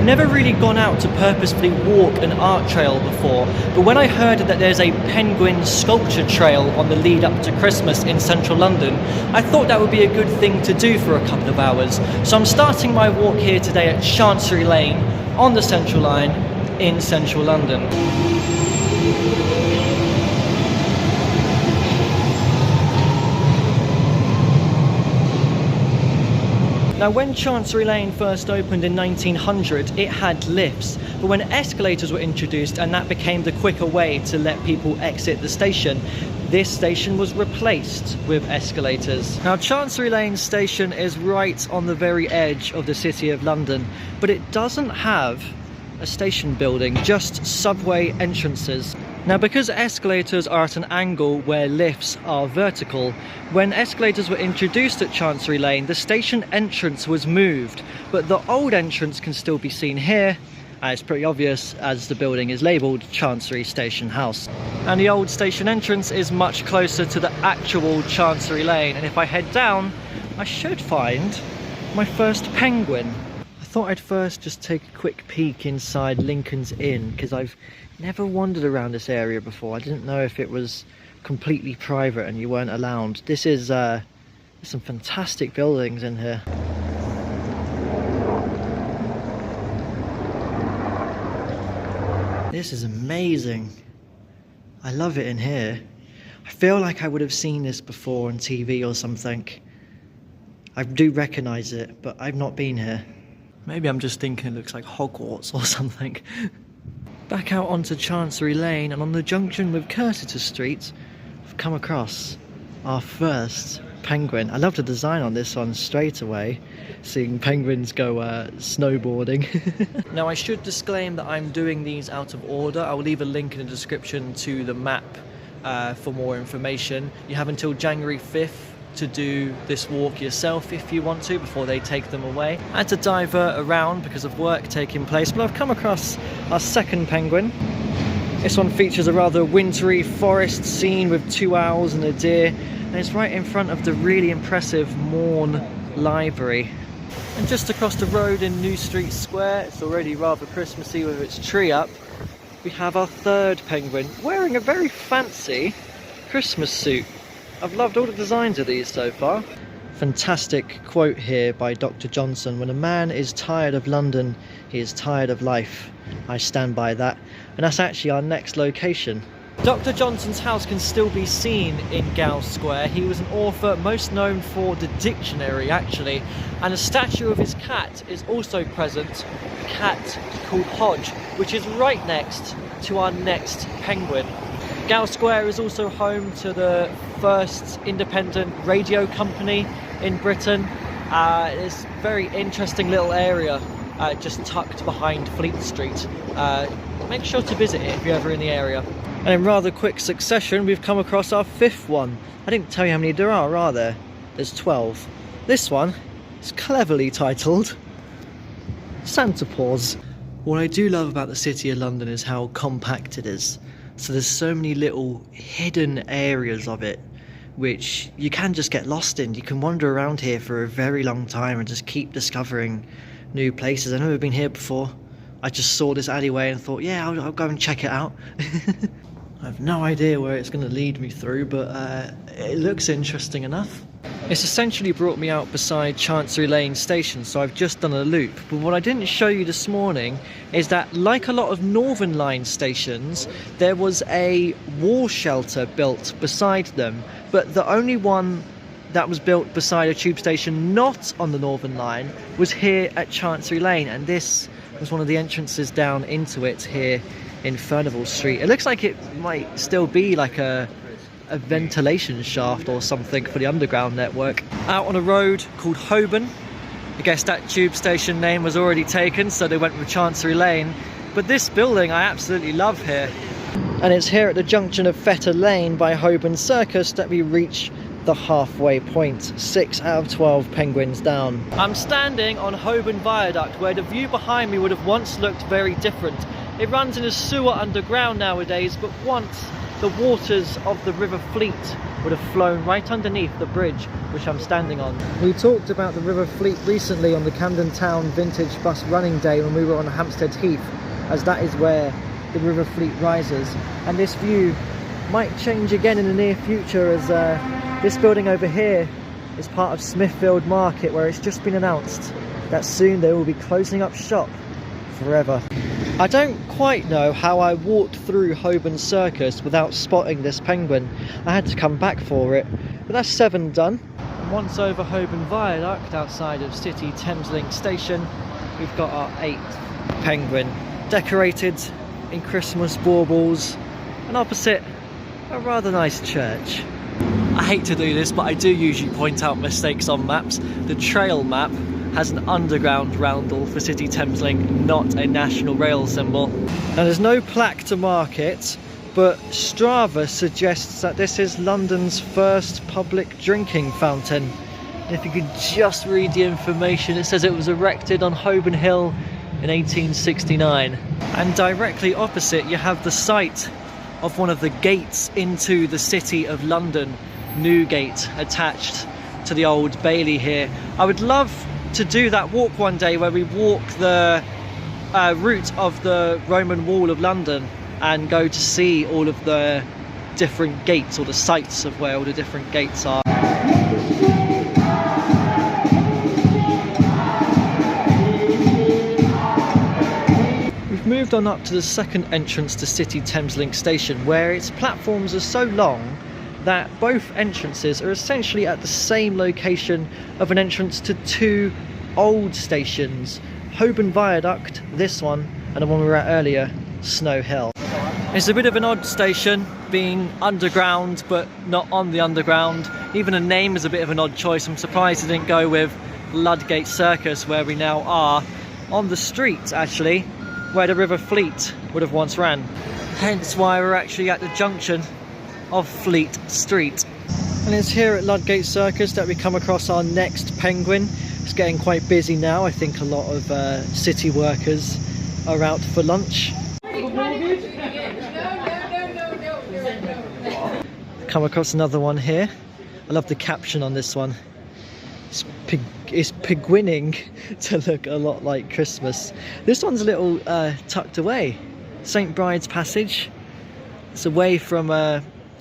never really gone out to purposefully walk an art trail before, but when I heard that there's a penguin sculpture trail on the lead up to Christmas in central London, I thought that would be a good thing to do for a couple of hours. So I'm starting my walk here today at Chancery Lane on the Central Line in central London. Now, when Chancery Lane first opened in 1900, it had lifts, but when escalators were introduced and that became the quicker way to let people exit the station, this station was replaced with escalators. Now, Chancery Lane station is right on the very edge of the City of London, but it doesn't have a station building, just subway entrances. Now, because escalators are at an angle where lifts are vertical, when escalators were introduced at Chancery Lane, the station entrance was moved, but the old entrance can still be seen here. It's pretty obvious as the building is labelled Chancery Station House. And the old station entrance is much closer to the actual Chancery Lane, and if I head down, I should find my first penguin. I thought I'd first just take a quick peek inside Lincoln's Inn, because I've never wandered around this area before. I didn't know if it was completely private and you weren't allowed. This is there's some fantastic buildings in here. This is amazing. I love it in here. I feel like I would have seen this before on TV or something. I do recognise it, but I've not been here. Maybe I'm just thinking it looks like Hogwarts or something. Back out onto Chancery Lane, and on the junction with Cursitor Street, I've come across our first penguin. I love the design on this one straight away, seeing penguins go snowboarding. Now, I should disclaim that I'm doing these out of order. I will leave a link in the description to the map for more information. You have until January 5th to do this walk yourself if you want to, before they take them away. I had to divert around because of work taking place, but I've come across our second penguin. This one features a rather wintry forest scene with 2 owls and a deer, and it's right in front of the really impressive Morn Library. And just across the road in New Street Square, it's already rather Christmassy with its tree up, we have our third penguin wearing a very fancy Christmas suit. I've loved all the designs of these so far. Fantastic quote here by Dr. Johnson: "When a man is tired of London, he is tired of life." I stand by that, and that's actually our next location. Dr. Johnson's house can still be seen in Gowes Square. He was an author most known for the dictionary, actually, and a statue of his cat is also present, a cat called Hodge, which is right next to our next penguin. Gowes Square is also home to the first independent radio company in Britain. It's a very interesting little area just tucked behind Fleet Street. Make sure to visit it if you're ever in the area. And in rather quick succession, we've come across our fifth one. I didn't tell you how many there are there? There's 12. This one is cleverly titled Santa Paws. What I do love about the City of London is how compact it is. So there's so many little hidden areas of it which you can just get lost in. You can wander around here for a very long time and just keep discovering new places. I've never been here before. I just saw this alleyway and thought, yeah, I'll go and check it out. I have no idea where it's going to lead me through, but it looks interesting enough. It's essentially brought me out beside Chancery Lane station, so I've just done a loop. But what I didn't show you this morning is that, like a lot of Northern Line stations, there was a war shelter built beside them, but the only one that was built beside a tube station not on the Northern Line was here at Chancery Lane, and this was one of the entrances down into it here in Furnival Street. It looks like it might still be like a ventilation shaft or something for the underground network. Out on a road called Holborn. I guess that tube station name was already taken, so they went with Chancery Lane. But this building I absolutely love here. And it's here at the junction of Fetter Lane by Holborn Circus that we reach the halfway point. 6 out of 12 penguins down. I'm standing on Holborn Viaduct, where the view behind me would have once looked very different. It runs in a sewer underground nowadays, but once the waters of the River Fleet would have flown right underneath the bridge which I'm standing on. We talked about the River Fleet recently on the Camden Town Vintage Bus Running Day when we were on Hampstead Heath, as that is where the River Fleet rises. And this view might change again in the near future, as this building over here is part of Smithfield Market, where it's just been announced that soon they will be closing up shop forever. I don't quite know how I walked through Holborn Circus without spotting this penguin. I had to come back for it, but that's 7 done. And once over Holborn Viaduct outside of City Thameslink Station, we've got our 8th penguin, decorated in Christmas baubles, and opposite a rather nice church. I hate to do this, but I do usually point out mistakes on maps. The trail map has an underground roundel for City Thameslink, not a national rail symbol. Now there's no plaque to mark it, but Strava suggests that this is London's first public drinking fountain. And if you could just read the information, it says it was erected on Holborn Hill in 1869. And directly opposite you have the site of one of the gates into the City of London, Newgate, attached to the Old Bailey here. I would love to do that walk one day where we walk the route of the Roman Wall of London and go to see all of the different gates, or the sites of where all the different gates are. We've moved on up to the second entrance to City Thameslink Station, where its platforms are so long that both entrances are essentially at the same location of an entrance to 2 old stations. Holborn Viaduct, this one, and the one we were at earlier, Snow Hill. It's a bit of an odd station, being underground but not on the underground. Even a name is a bit of an odd choice. I'm surprised they didn't go with Ludgate Circus, where we now are, on the street actually, where the River Fleet would have once ran. Hence why we're actually at the junction of Fleet Street. And it's here at Ludgate Circus that we come across our next penguin. It's getting quite busy now. I think a lot of city workers are out for lunch. Come across another one here. I love the caption on this one. It's pigwinning to look a lot like Christmas. This one's a little tucked away. St Bride's Passage. It's away from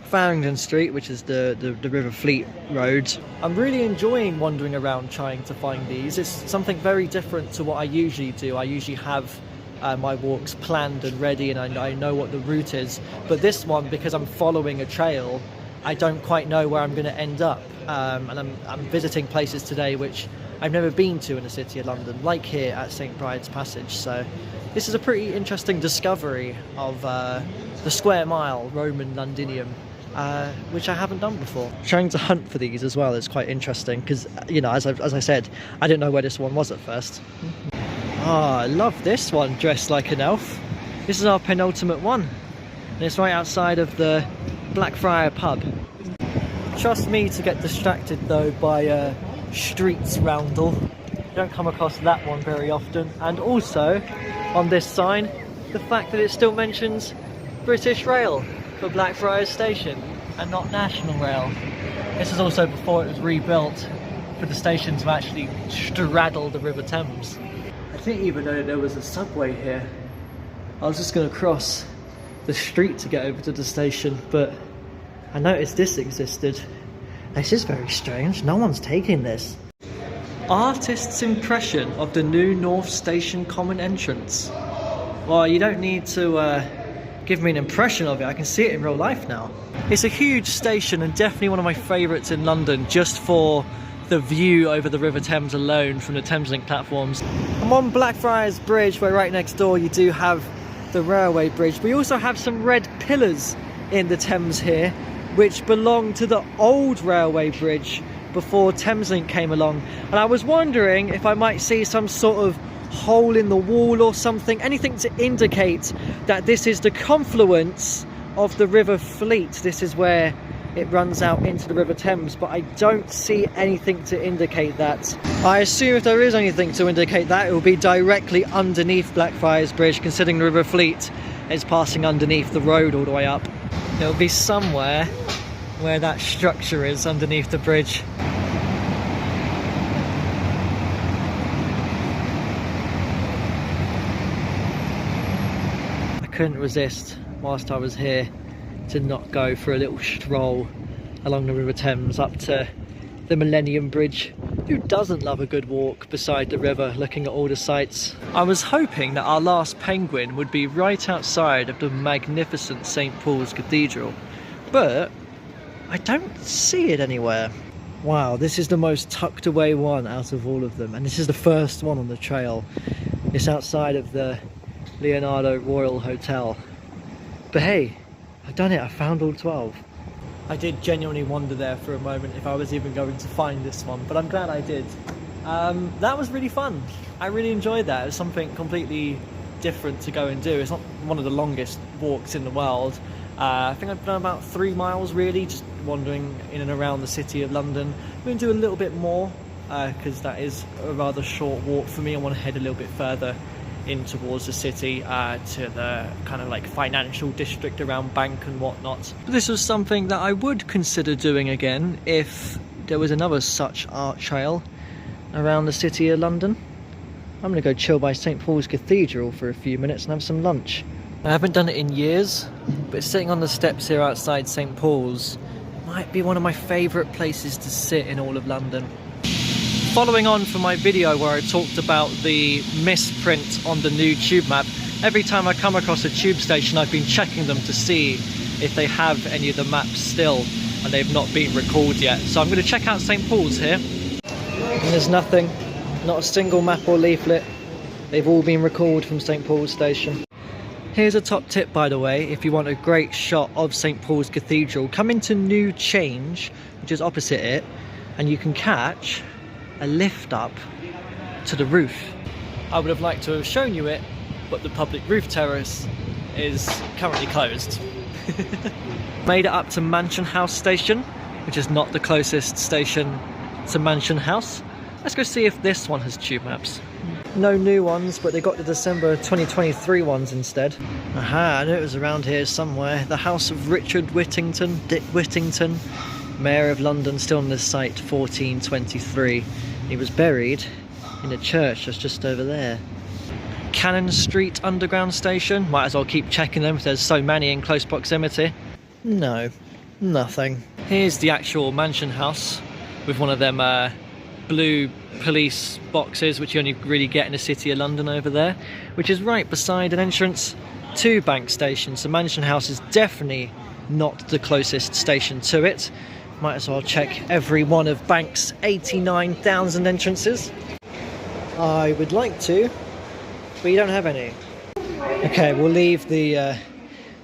Farringdon Street, which is the River Fleet Road. I'm really enjoying wandering around trying to find these. It's something very different to what I usually do. I usually have my walks planned and ready, and I know what the route is. But this one, because I'm following a trail, I don't quite know where I'm going to end up. And I'm visiting places today which I've never been to in the City of London, like here at St Bride's Passage. So this is a pretty interesting discovery of the square mile Roman Londinium, which I haven't done before. Trying to hunt for these as well is quite interesting, because, you know, as I said, I didn't know where this one was at first. Ah, I love this one, dressed like an elf. This is our penultimate one, and it's right outside of the Blackfriar pub. Trust me to get distracted though by Streets roundel. You don't come across that one very often. And also on this sign, the fact that it still mentions British Rail for Blackfriars Station and not National Rail. This is also before it was rebuilt for the station to actually straddle the River Thames. I didn't even know there was a subway here. I was just going to cross the street to get over to the station, but I noticed this existed. This is very strange. No one's taking this. Artist's impression of the new North Station common entrance. Well, you don't need to give me an impression of it. I can see it in real life now. It's a huge station and definitely one of my favourites in London, just for the view over the River Thames alone from the Thameslink platforms. I'm on Blackfriars Bridge, where right next door you do have the railway bridge. We also have some red pillars in the Thames here, which belong to the old railway bridge before Thameslink came along. And I was wondering if I might see some sort of hole in the wall or something, anything to indicate that this is the confluence of the River Fleet. This is where it runs out into the River Thames, but I don't see anything to indicate that. I assume if there is anything to indicate that, it will be directly underneath Blackfriars Bridge, considering the River Fleet is passing underneath the road all the way up. It'll be somewhere where that structure is underneath the bridge. I couldn't resist, whilst I was here, to not go for a little stroll along the River Thames up to the Millennium Bridge. Who doesn't love a good walk beside the river, looking at all the sights? I was hoping that our last penguin would be right outside of the magnificent St. Paul's Cathedral, but I don't see it anywhere. Wow, this is the most tucked away one out of all of them, and this is the first one on the trail. It's outside of the Leonardo Royal Hotel. But hey, I've done it, I found all 12. I did genuinely wonder there for a moment if I was even going to find this one, but I'm glad I did. That was really fun. I really enjoyed that. It was something completely different to go and do. It's not one of the longest walks in the world. I think I've done about 3 miles really, just wandering in and around the city of London. I'm going to do a little bit more because that is a rather short walk for me. I want to head a little bit further in towards the city, to the kind of like financial district around Bank and whatnot. This was something that I would consider doing again if there was another such art trail around the city of London. I'm going to go chill by St. Paul's Cathedral for a few minutes and have some lunch. I haven't done it in years, but sitting on the steps here outside St. Paul's might be one of my favourite places to sit in all of London. Following on from my video where I talked about the misprint on the new tube map, every time I come across a tube station I've been checking them to see if they have any of the maps still, and they've not been recalled yet. So I'm going to check out St. Paul's here. And there's nothing, not a single map or leaflet. They've all been recalled from St. Paul's station. Here's a top tip, by the way, if you want a great shot of St. Paul's Cathedral, come into New Change, which is opposite it, and you can catch a lift up to the roof. I would have liked to have shown you it, but the public roof terrace is currently closed. Made it up to Mansion House station, which is not the closest station to Mansion House. Let's go see if this one has tube maps. No new ones, but they got the December 2023 ones instead. Aha, I knew it was around here somewhere. The house of Richard Whittington, Dick Whittington, Mayor of London, still on this site, 1423. He was buried in a church that's just over there. Cannon Street Underground Station. Might as well keep checking them if there's so many in close proximity. No, nothing. Here's the actual Mansion House with one of them blue police boxes, which you only really get in the city of London over there, which is right beside an entrance to Bank Station. So Mansion House is definitely not the closest station to it. Might as well check every one of Bank's 89,000 entrances. I would like to, but you don't have any. Okay, we'll leave the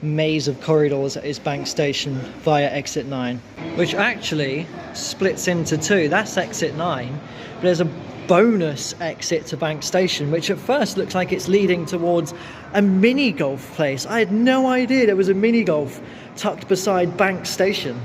maze of corridors that is Bank Station via exit 9, which actually splits into two. That's exit 9, but there's a bonus exit to Bank Station, which at first looks like it's leading towards a mini golf place. I had no idea there was a mini golf tucked beside Bank Station.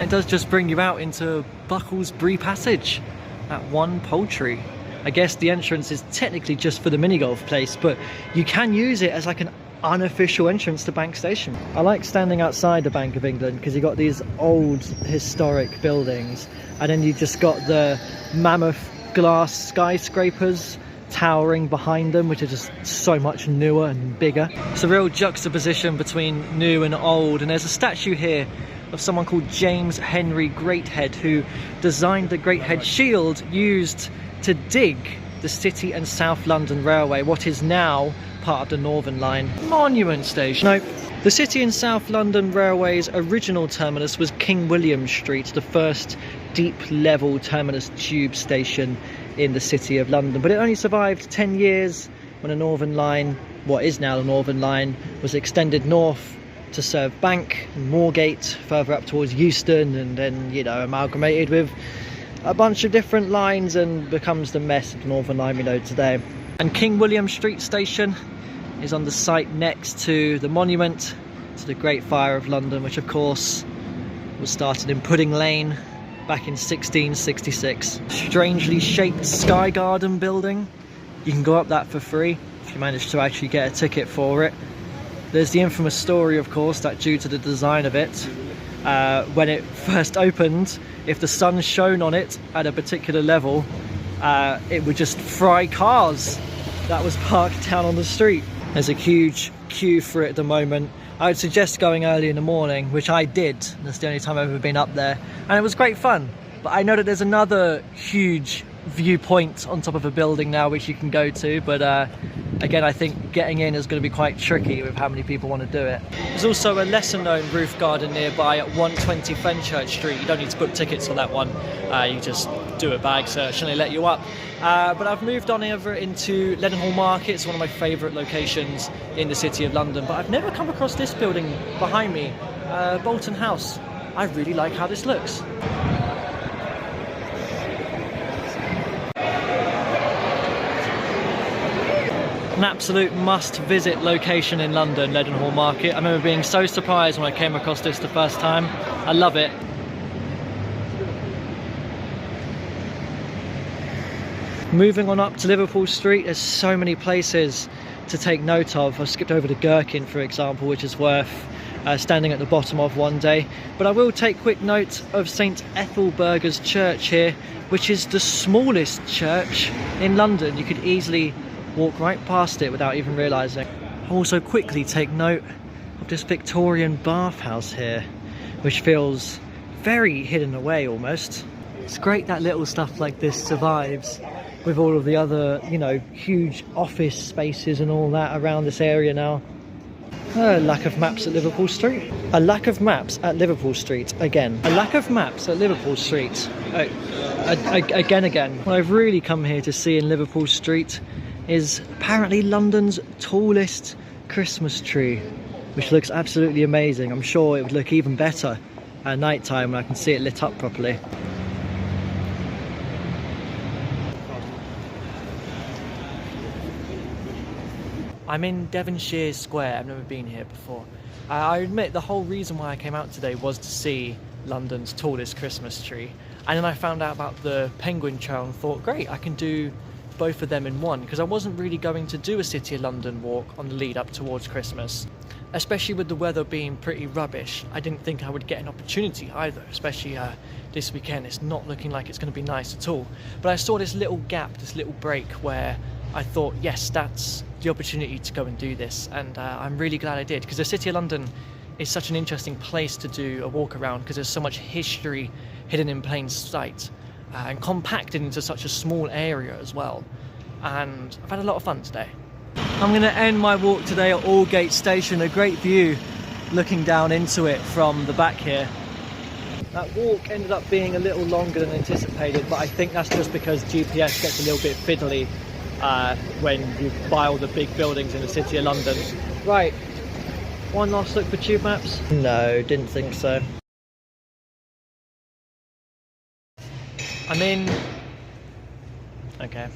It does just bring you out into Bucklesbury Passage at One Poultry. I guess the entrance is technically just for the mini golf place, but you can use it as like an unofficial entrance to Bank Station. I like standing outside the Bank of England because you've got these old historic buildings, and then you just got the mammoth glass skyscrapers towering behind them, which are just so much newer and bigger. It's a real juxtaposition between new and old, and there's a statue here of someone called James Henry Greathead, who designed the Greathead Shield used to dig the City and South London Railway, what is now part of the Northern Line Monument Station. No, the City and South London Railway's original terminus was King William Street, the first deep level terminus tube station in the City of London, but it only survived 10 years when the Northern Line, what is now the Northern Line, was extended north to serve Bank and Moorgate, further up towards Euston, and then, you know, amalgamated with a bunch of different lines and becomes the mess of the Northern Line we know today. And King William Street Station is on the site next to the monument to the Great Fire of London, which of course was started in Pudding Lane back in 1666. Strangely shaped Sky Garden building. You can go up that for free if you manage to actually get a ticket for it. There's the infamous story, of course, that due to the design of it, when it first opened, if the sun shone on it at a particular level, it would just fry cars that was parked down on the street. There's a huge queue for it at the moment. I would suggest going early in the morning, which I did. That's the only time I've ever been up there, and it was great fun. But I know that there's another huge viewpoint on top of a building now which you can go to, but again, I think getting in is going to be quite tricky with how many people want to do it. There's also a lesser known roof garden nearby at 120 Fenchurch Street. You don't need to book tickets for that one, you just do a bag search and they let you up. But I've moved on over into Leadenhall Market. It's one of my favourite locations in the City of London, but I've never come across this building behind me, Bolton House. I really like how this looks. An absolute must-visit location in London, Leadenhall Market. I remember being so surprised when I came across this the first time. I love it. Moving on up to Liverpool Street, there's so many places to take note of. I've skipped over to Gherkin, for example, which is worth standing at the bottom of one day. But I will take quick note of St Ethelburga's Church here, which is the smallest church in London. You could easily walk right past it without even realising. I'll also quickly take note of this Victorian bathhouse here, which feels very hidden away almost. It's great that little stuff like this survives with all of the other, you know, huge office spaces and all that around this area now. A lack of maps at Liverpool Street. A lack of maps at Liverpool Street again. A lack of maps at Liverpool Street. Again. What I've really come here to see in Liverpool Street is apparently London's tallest Christmas tree, which looks absolutely amazing. I'm sure it would look even better at night time when I can see it lit up properly. I'm in Devonshire Square. I've never been here before. I admit the whole reason why I came out today was to see London's tallest Christmas tree, and then I found out about the Penguin Trail and thought, great, I can do both of them in one, because I wasn't really going to do a City of London walk on the lead up towards Christmas, especially with the weather being pretty rubbish. I didn't think I would get an opportunity either, especially this weekend. It's not looking like it's going to be nice at all. But I saw this little gap, this little break, where I thought, yes, that's the opportunity to go and do this, and I'm really glad I did, because the City of London is such an interesting place to do a walk around, because there's so much history hidden in plain sight. And compacted into such a small area as well, and I've had a lot of fun today. I'm going to end my walk today at Aldgate Station. A great view looking down into it from the back here. That walk ended up being a little longer than anticipated, but I think that's just because GPS gets a little bit fiddly when you buy all the big buildings in the City of London. Right, one last look for tube maps? No, didn't think so. I'm in... Okay.